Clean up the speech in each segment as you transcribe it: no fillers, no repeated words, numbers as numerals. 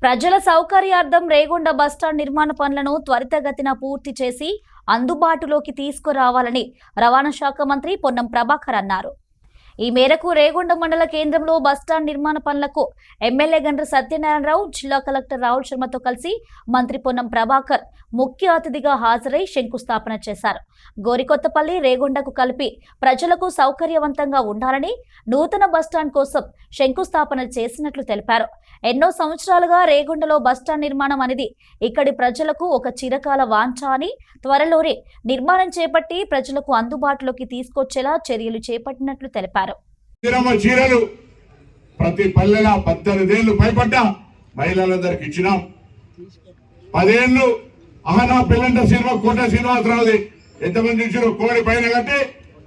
ప్రజల సౌకర్యార్థం రేగొండ బస్టాండ్ నిర్మాణ పనులను త్వరితగతిన పూర్తి చేసి అందుబాటులోకి తీసుకురావాలని రవాణా శాఖ మంత్రి పొన్నం ప్రభాకర్ అన్నారు. ఈ మేరకు రేగొండ మండల కేంద్రంలో బస్టాండ్ నిర్మాణ పనులకు ఎమ్మెల్యే గండ్ర సత్యనారాయణరావు, జిల్లా కలెక్టర్ రాహుల్ శర్మతో కలిసి మంత్రి పొన్నం ప్రభాకర్ ముఖ్య అతిథిగా హాజరై శంకుస్థాపన చేశారు. గోరికొత్తపల్లి, రేగొండకు కలిపి ప్రజలకు సౌకర్యవంతంగా ఉండాలని నూతన బస్టాండ్ కోసం శంకుస్థాపన చేసినట్లు తెలిపారు. ఎన్నో సంవత్సరాలుగా రేగొండలో బస్టాండ్ నిర్మాణం అనేది ఇక్కడి ప్రజలకు ఒక చిరకాల వాంఛ అని, త్వరలోనే నిర్మాణం చేపట్టి ప్రజలకు అందుబాటులోకి తీసుకొచ్చేలా చర్యలు చేపట్టినట్లు తెలిపారు. ప్రతి పల్లెల 18 ఏళ్లు పైబడ్డ మహిళలందరికి ఇచ్చినాం. 10 ఏళ్లు అహనా పిల్లంట సినిమా కోట శ్రీనివాసరావుది ఎంతమంది ఇచ్చారు, కోడి పైన కట్టి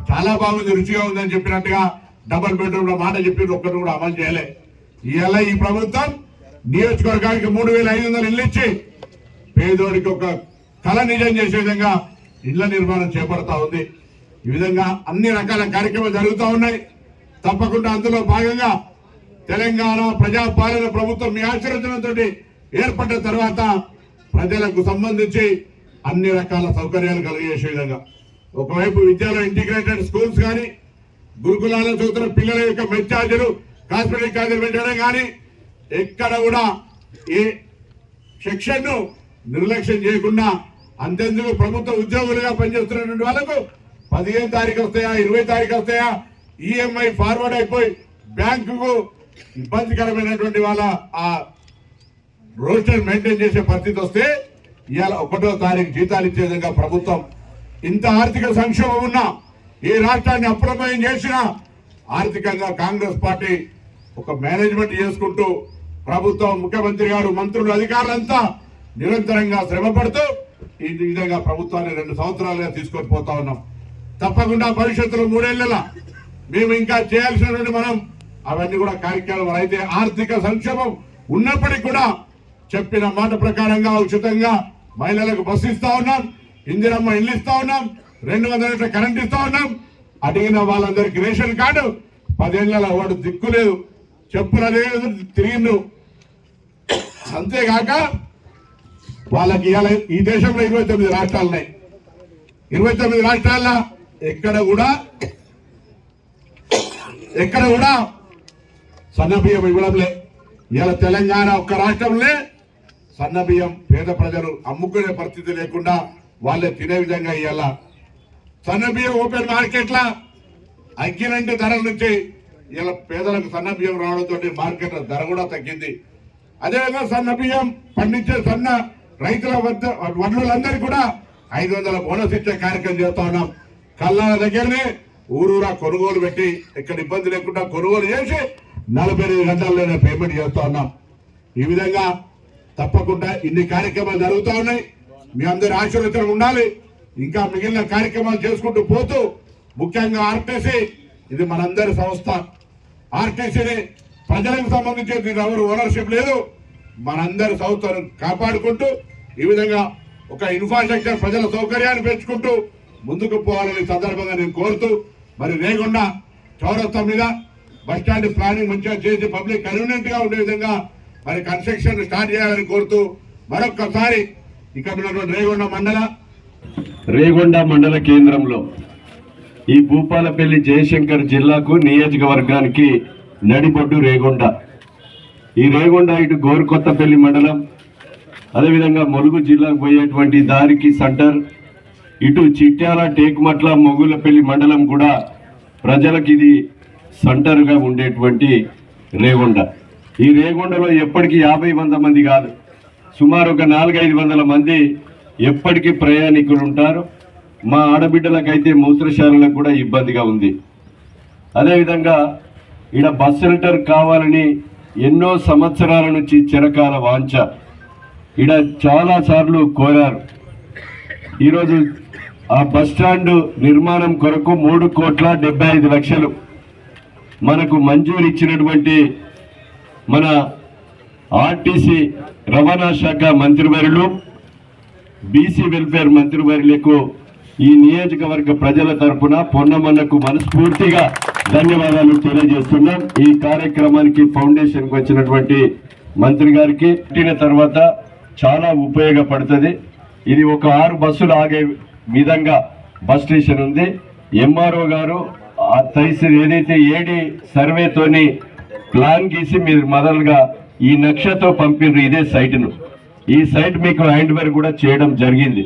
చాలా బాగుంది, రుచిగా ఉందని చెప్పినట్టుగా డబుల్ బెడ్రూమ్ లో మాట చెప్పి ఒక్కరు కూడా అమలు చేయలే. ఇవాళ ఈ ప్రభుత్వం నియోజకవర్గానికి 3500 ఇళ్ళు ఇచ్చి పేదోడికి ఒక కళ నిజం చేసే విధంగా ఇళ్ల నిర్మాణం చేపడతా ఉంది. ఈ విధంగా అన్ని రకాల కార్యక్రమాలు జరుగుతూ ఉన్నాయి. తప్పకుండా అందులో భాగంగా తెలంగాణ ప్రజాపాలన ప్రభుత్వం మీ ఆశీర్వచనంతో ఏర్పడ్డ తర్వాత ప్రజలకు సంబంధించి అన్ని రకాల సౌకర్యాలు కలిగేసే విధంగా ఒకవైపు విద్యలో ఇంటిగ్రేటెడ్ స్కూల్స్ కానీ, గురుకులాల చదువుతున్న పిల్లల యొక్క మెస్ ఛార్జీలు, కాస్మెటిక్ ఛార్జీలు పెట్టడం కానీ ఎక్కడ కూడా ఏ సెక్షన్ ను నిర్లక్ష్యం చేయకుండా అంతెందుకు ప్రభుత్వ ఉద్యోగులుగా పనిచేస్తున్నటువంటి వాళ్ళకు 15 తారీఖు వస్తాయా, 20 తారీఖు వస్తాయా, ఈఎంఐ ఫార్వర్డ్ అయిపోయి బ్యాంకుకు ఇబ్బందికరమైనటువంటి వాళ్ళ ఆ రోస్టర్ మెయింటైన్ చేసే పరిస్థితి వస్తే ఇవాళ 1వ తారీఖు జీతాలు ఇచ్చే విధంగా ప్రభుత్వం ఇంత ఆర్థిక సంక్షోభం ఉన్నా, ఈ రాష్ట్రాన్ని అప్రమయం చేసిన ఆర్థికంగా కాంగ్రెస్ పార్టీ ఒక మేనేజ్మెంట్ చేసుకుంటూ ప్రభుత్వం, ముఖ్యమంత్రి గారు, మంత్రులు, అధికారులంతా నిరంతరంగా శ్రమ పడుతూ ఈ విధంగా ప్రభుత్వాన్ని 2 సంవత్సరాలుగా తీసుకొని పోతా ఉన్నాం. తప్పకుండా భవిష్యత్తులో 3 ఏళ్లలో మేము ఇంకా చేయాల్సినటువంటి మనం అవన్నీ కూడా కార్యక్రమాలు అయితే ఆర్థిక సంక్షేమం ఉన్నప్పటికీ కూడా చెప్పిన మాట ప్రకారంగా ఉచితంగా మహిళలకు బస్సు ఇస్తా ఉన్నాం, ఇందిరమ్మ ఇల్లు ఇస్తా ఉన్నాం, 200 యూనిట్ల కరెంట్ ఇస్తా ఉన్నాం. అడిగిన వాళ్ళందరికీ రేషన్ కార్డు 10 ఏళ్లలో వాడు దిక్కులేదు, చెప్పులదే తిరిగిండు. అంతేగాక వాళ్ళకి ఇవాళ ఈ దేశంలో 29 రాష్ట్రాలు ఉన్నాయి. 29 రాష్ట్రాల్లో ఎక్కడ కూడా సన్నబియ్యం ఇవ్వడంలే. ఇవాళ తెలంగాణ ఒక్క రాష్ట్రంలో సన్నబియ్యం పేద ప్రజలు అమ్ముకునే పరిస్థితి లేకుండా వాళ్ళే తినే విధంగా ఇవాళ సన్నబియ్యం ఓపెన్ మార్కెట్ల అగ్గినంటి ధరల నుంచి ఇలా పేదలకు సన్నబియ్యం రావడంతో మార్కెట్ ధర కూడా తగ్గింది. అదేవిధంగా సన్నబియ్యం పండించే సన్న రైతుల వడ్లులందరికీ కూడా 500 బోనస్ ఇచ్చే కార్యక్రమం చేస్తా ఉన్నాం. కల్లాల దగ్గరనే ఊరూరా కొనుగోలు పెట్టి ఎక్కడ ఇబ్బంది లేకుండా కొనుగోలు చేసి 48 గంటల్లోనే పేమెంట్ చేస్తా ఉన్నాం. ఈ విధంగా తప్పకుండా ఇన్ని కార్యక్రమాలు జరుగుతూ ఉన్నాయి. మీ అందరి ఆశీర్వచనం ఉండాలి. ఇంకా మిగిలిన కార్యక్రమాలు చేసుకుంటూ పోతూ ముఖ్యంగా ఆర్టీసీ ఇది మనందరి సంస్థ. ఆర్టీసీని ప్రజలకు సంబంధించి ఎవరు ఓనర్షిప్ లేదు. మనందరి సంస్థను కాపాడుకుంటూ ఈ విధంగా ఒక ఇన్ఫ్రాస్ట్రక్చర్ ప్రజల సౌకర్యాన్ని పెంచుకుంటూ ముందుకు పోవాలని సందర్భంగా నేను కోరుతూ, మరి రేగొండ చౌరస్తా మీద బస్టాండ్ ప్లానింగ్ మంచిగా చేసి పబ్లిక్ కన్వీనియంట్ గా ఉండే విధంగా మరి కన్స్ట్రక్షన్ స్టార్ట్ చేయాలని కోరుతూ మరొక్కసారి ఇక్కడ ఉన్నటువంటి రేగొండ మండల కేంద్రంలో ఈ భూపాలపల్లి జయశంకర్ జిల్లాకు నియోజకవర్గానికి నడిబొడ్డు రేగొండ. ఈ రేగొండ ఇటు గోరుకొత్తపల్లి మండలం, అదేవిధంగా ములుగు జిల్లాకు పోయేటువంటి దారికి సెంటర్, ఇటు చిట్యాల, టేకుమట్ల, మొగులపల్లి మండలం కూడా ప్రజలకు ఇది సెంటర్గా ఉండేటువంటి రేగొండ. ఈ రేగొండలో ఎప్పటికీ 50-100 మంది కాదు, సుమారు ఒక 400-500 మంది ఎప్పటికీ ప్రయాణికులు ఉంటారు. మా ఆడబిడ్డలకైతే మూత్రశాలలకు కూడా ఇబ్బందిగా ఉంది. అదేవిధంగా ఇక్కడ బస్ సెంటర్ కావాలని ఎన్నో సంవత్సరాల నుంచి చిరకాల వాంఛ, ఇక్కడ చాలాసార్లు కోరారు. ఈరోజు ఆ బస్టాండ్ నిర్మాణం కొరకు 3,75,00,000 మనకు మంజూరు ఇచ్చినటువంటి మన ఆర్టీసీ రవాణా శాఖ మంత్రివర్యులు, బీసీ వెల్ఫేర్ మంత్రివర్యులకు ఈ నియోజకవర్గ ప్రజల తరఫున పొన్నమన్నకు మనస్ఫూర్తిగా ధన్యవాదాలు తెలియజేస్తున్నాం. ఈ కార్యక్రమానికి ఫౌండేషన్కి వచ్చినటువంటి మంత్రి గారికి పెట్టిన తర్వాత చాలా ఉపయోగపడుతుంది. ఇది ఒక 6 బస్సులు ఆగే విధంగా బస్ స్టేషన్ ఉంది. ఎంఆర్ఓ గారు ఆ తహసీల్ ఏదైతే ఏడి సర్వేతోని ప్లాన్ గీసి మీరు మొదలుగా ఈ నక్షతో పంపిర్రు ఇదే సైట్ను. ఈ సైట్ మీకు హ్యాండ్ ఓవర్ కూడా చేయడం జరిగింది.